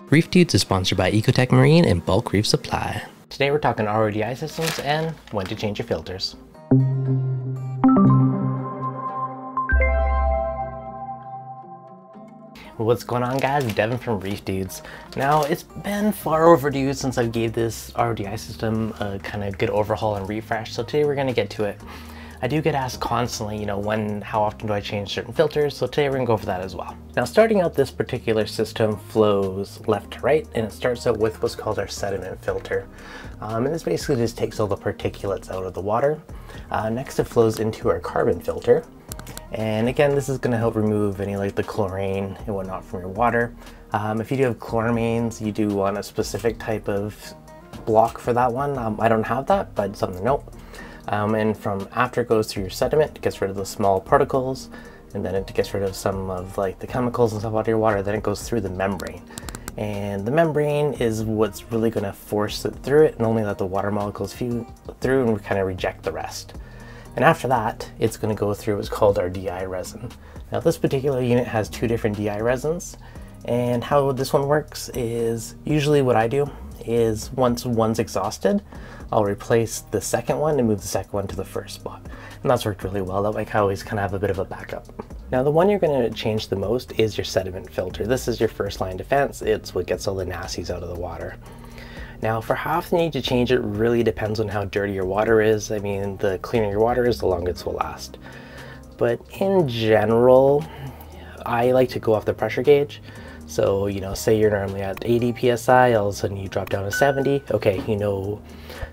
Reef Dudes is sponsored by Ecotech Marine and Bulk Reef Supply. Today we're talking RODI systems and when to change your filters. What's going on, guys? Devin from Reef Dudes. Now, it's been far overdue since I gave this RODI system a kind of good overhaul and refresh, so today we're going to get to it. I do get asked constantly, how often do I change certain filters, so today we're going to go over that as well. Now, starting out, this particular system flows left to right, and it starts out with what's called our sediment filter. And this basically just takes all the particulates out of the water. Next, it flows into our carbon filter. And again, this is going to help remove any like the chlorine and whatnot from your water. If you do have chloramines, you do want a specific type of block for that one. I don't have that, but something to note. And from after it goes through your sediment, it gets rid of the small particles, and then it gets rid of some of like the chemicals and stuff out of your water. Then it goes through the membrane. And the membrane is what's really going to force it through it and only let the water molecules flow through and kind of reject the rest. And after that, it's going to go through what's called our DI resin. Now, this particular unit has two different DI resins, and how this one works is usually what I do is once one's exhausted, I'll replace the second one and move the second one to the first spot. And that's worked really well. That way I always kind of have a bit of a backup. Now, the one you're going to change the most is your sediment filter. This is your first line defense. It's what gets all the nasties out of the water. Now, for how often you need to change it really depends on how dirty your water is. I mean, the cleaner your water is, the longer it will last. But in general, I like to go off the pressure gauge. So, say you're normally at 80 psi, all of a sudden you drop down to 70. Okay, you know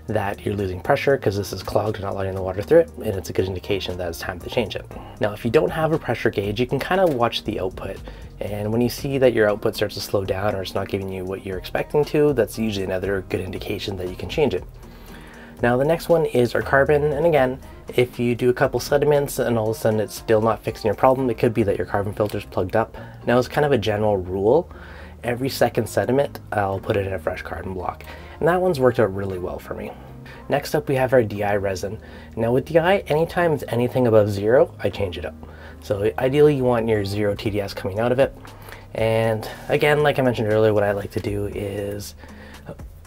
that you're losing pressure because this is clogged and not letting the water through it, and it's a good indication that it's time to change it. Now, if you don't have a pressure gauge, you can kind of watch the output. And when you see that your output starts to slow down or it's not giving you what you're expecting to, that's usually another good indication that you can change it. Now, the next one is our carbon, and again, if you do a couple sediments and all of a sudden it's still not fixing your problem, it could be that your carbon filter is plugged up. Now, it's kind of a general rule. Every second sediment, I'll put it in a fresh carbon block. And that one's worked out really well for me. Next up, we have our DI resin. Now with DI, anytime it's anything above 0, I change it up. So ideally you want your 0 TDS coming out of it. And again, like I mentioned earlier, what I like to do is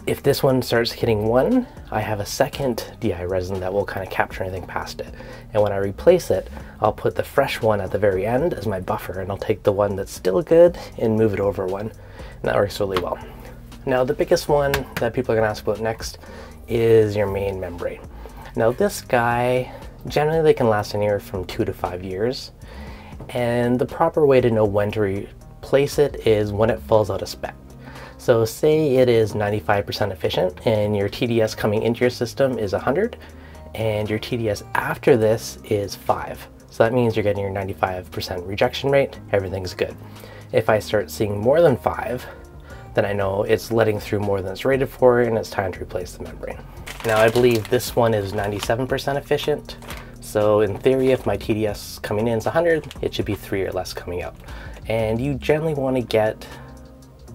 if this one starts hitting 1, I have a second DI resin that will kind of capture anything past it. And when I replace it, I'll put the fresh one at the very end as my buffer, and I'll take the one that's still good and move it over one. And that works really well. Now, the biggest one that people are going to ask about next is your main membrane. Now, this guy, generally they can last anywhere from 2 to 5 years. And the proper way to know when to replace it is when it falls out of spec. So say it is 95% efficient and your TDS coming into your system is 100 and your TDS after this is 5. So that means you're getting your 95% rejection rate, everything's good. If I start seeing more than 5, then I know it's letting through more than it's rated for and it's time to replace the membrane. Now, I believe this one is 97% efficient. So in theory, if my TDS coming in is 100, it should be 3 or less coming out. And you generally want to get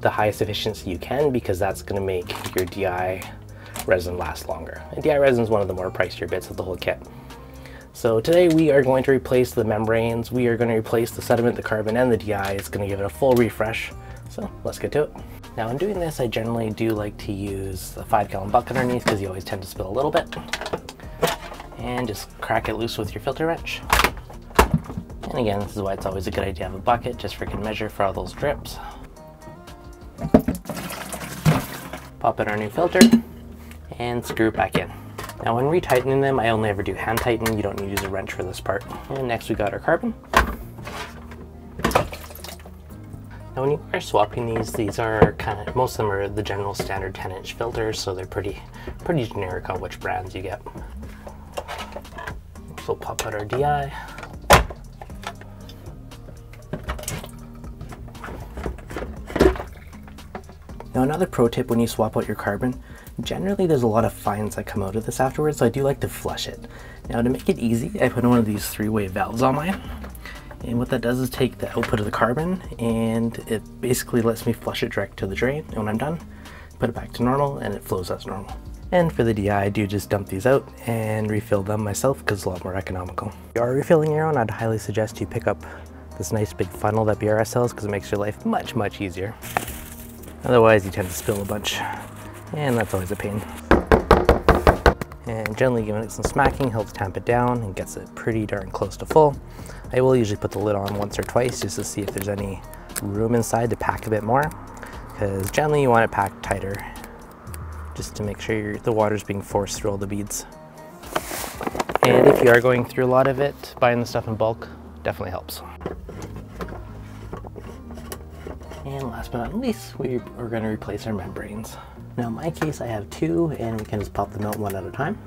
the highest efficiency you can because that's going to make your DI resin last longer. And DI resin is one of the more pricier bits of the whole kit. So today we are going to replace the membranes, we are going to replace the sediment, the carbon, and the DI. It's going to give it a full refresh. So let's get to it. Now, in doing this, I generally do like to use a 5-gallon bucket underneath because you always tend to spill a little bit. And just crack it loose with your filter wrench. And again, this is why it's always a good idea to have a bucket, just for good measure for all those drips. Pop in our new filter and screw it back in. Now, when retightening them, I only ever do hand tighten. You don't need to use a wrench for this part. And next we got our carbon. Now, when you are swapping these are kind of, most of them are the general standard 10-inch filters, so they're pretty generic on which brands you get. So pop out our DI. Now, another pro tip when you swap out your carbon, generally there's a lot of fines that come out of this afterwards, so I do like to flush it. Now, to make it easy, I put one of these 3-way valves on mine. And what that does is take the output of the carbon and it basically lets me flush it direct to the drain. And when I'm done, put it back to normal and it flows as normal. And for the DI, I do just dump these out and refill them myself because it's a lot more economical. If you are refilling your own, I'd highly suggest you pick up this nice big funnel that BRS sells because it makes your life much easier. Otherwise you tend to spill a bunch, and that's always a pain. And generally giving it some smacking helps tamp it down and gets it pretty darn close to full. I will usually put the lid on once or twice just to see if there's any room inside to pack a bit more, because generally you want it packed tighter just to make sure the water's being forced through all the beads. And if you are going through a lot of it, buying the stuff in bulk definitely helps. And last but not least, we're going to replace our membranes. Now in my case I have two, and we can just pop them out one at a time.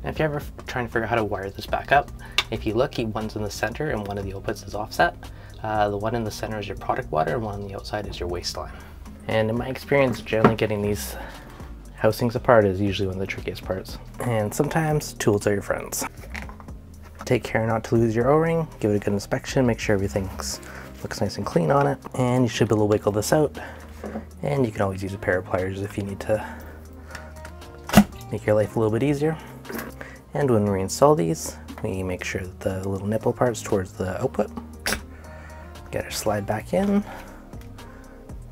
Now if you're ever trying to figure out how to wire this back up, if you look, one's in the center and one of the outputs is offset. The one in the center is your product water and one on the outside is your waste line. And in my experience, generally getting these housings apart is usually one of the trickiest parts. And sometimes tools are your friends. Take care not to lose your O-ring, give it a good inspection, make sure everything looks nice and clean on it, and you should be able to wiggle this out. And you can always use a pair of pliers if you need to make your life a little bit easier. And when we install these, we make sure that the little nipple part's towards the output. Get our slide back in,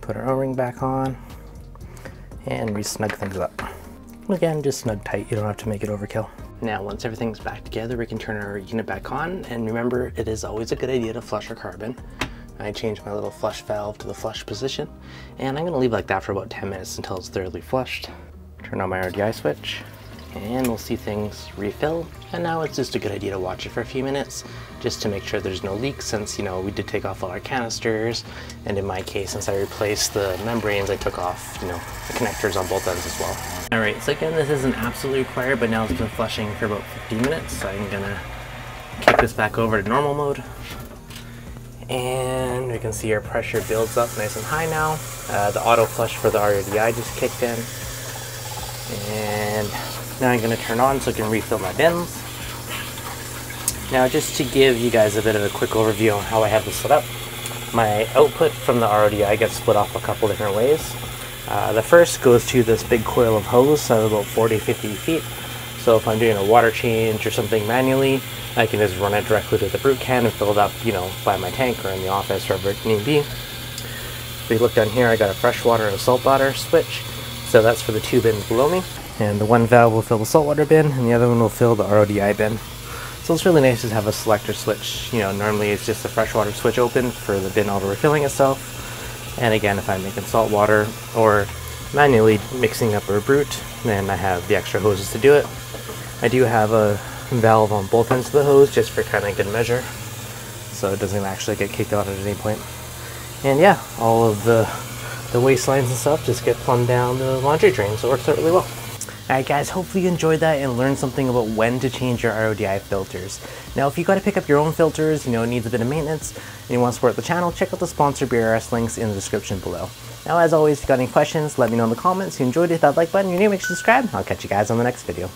put our O-ring back on, and re-snug things up. Again, just snug tight, you don't have to make it overkill. Now, once everything's back together, we can turn our unit back on, and remember, it is always a good idea to flush our carbon. I changed my little flush valve to the flush position, and I'm gonna leave it like that for about 10 minutes until it's thoroughly flushed. Turn on my RDI switch, and we'll see things refill. And now it's just a good idea to watch it for a few minutes just to make sure there's no leaks, since, you know, we did take off all our canisters, and in my case, since I replaced the membranes, I took off, you know, the connectors on both ends as well. All right, so again, this isn't absolutely required, but now it's been flushing for about 15 minutes, so I'm gonna kick this back over to normal mode. And we can see our pressure builds up nice and high now. The auto flush for the RDI just kicked in. And now I'm gonna turn on so I can refill my bins. Now, just to give you guys a bit of a quick overview on how I have this set up, my output from the RDI gets split off a couple different ways. The first goes to this big coil of hose, so about 40-50 feet. So if I'm doing a water change or something manually, I can just run it directly to the brute can and fill it up, you know, by my tank or in the office, wherever it need be. If you look down here, I got a freshwater and a saltwater switch. So that's for the two bins below me. And the one valve will fill the saltwater bin, and the other one will fill the RODI bin. So it's really nice to have a selector switch. You know, normally it's just the freshwater switch open for the bin auto-refilling itself. And again, if I'm making salt water or manually mixing up a brute, then I have the extra hoses to do it. I do have a valve on both ends of the hose just for kind of good measure, so it doesn't actually get kicked out at any point. And yeah, all of the waste lines and stuff just get plumbed down the laundry drain, so it works out really well. Alright guys, hopefully you enjoyed that and learned something about when to change your RODI filters. Now if you got to pick up your own filters, you know, it needs a bit of maintenance, and you want to support the channel, check out the sponsor BRS links in the description below. Now as always, if you got any questions, let me know in the comments. If you enjoyed it, hit that like button, you're new, make sure to subscribe. I'll catch you guys on the next video.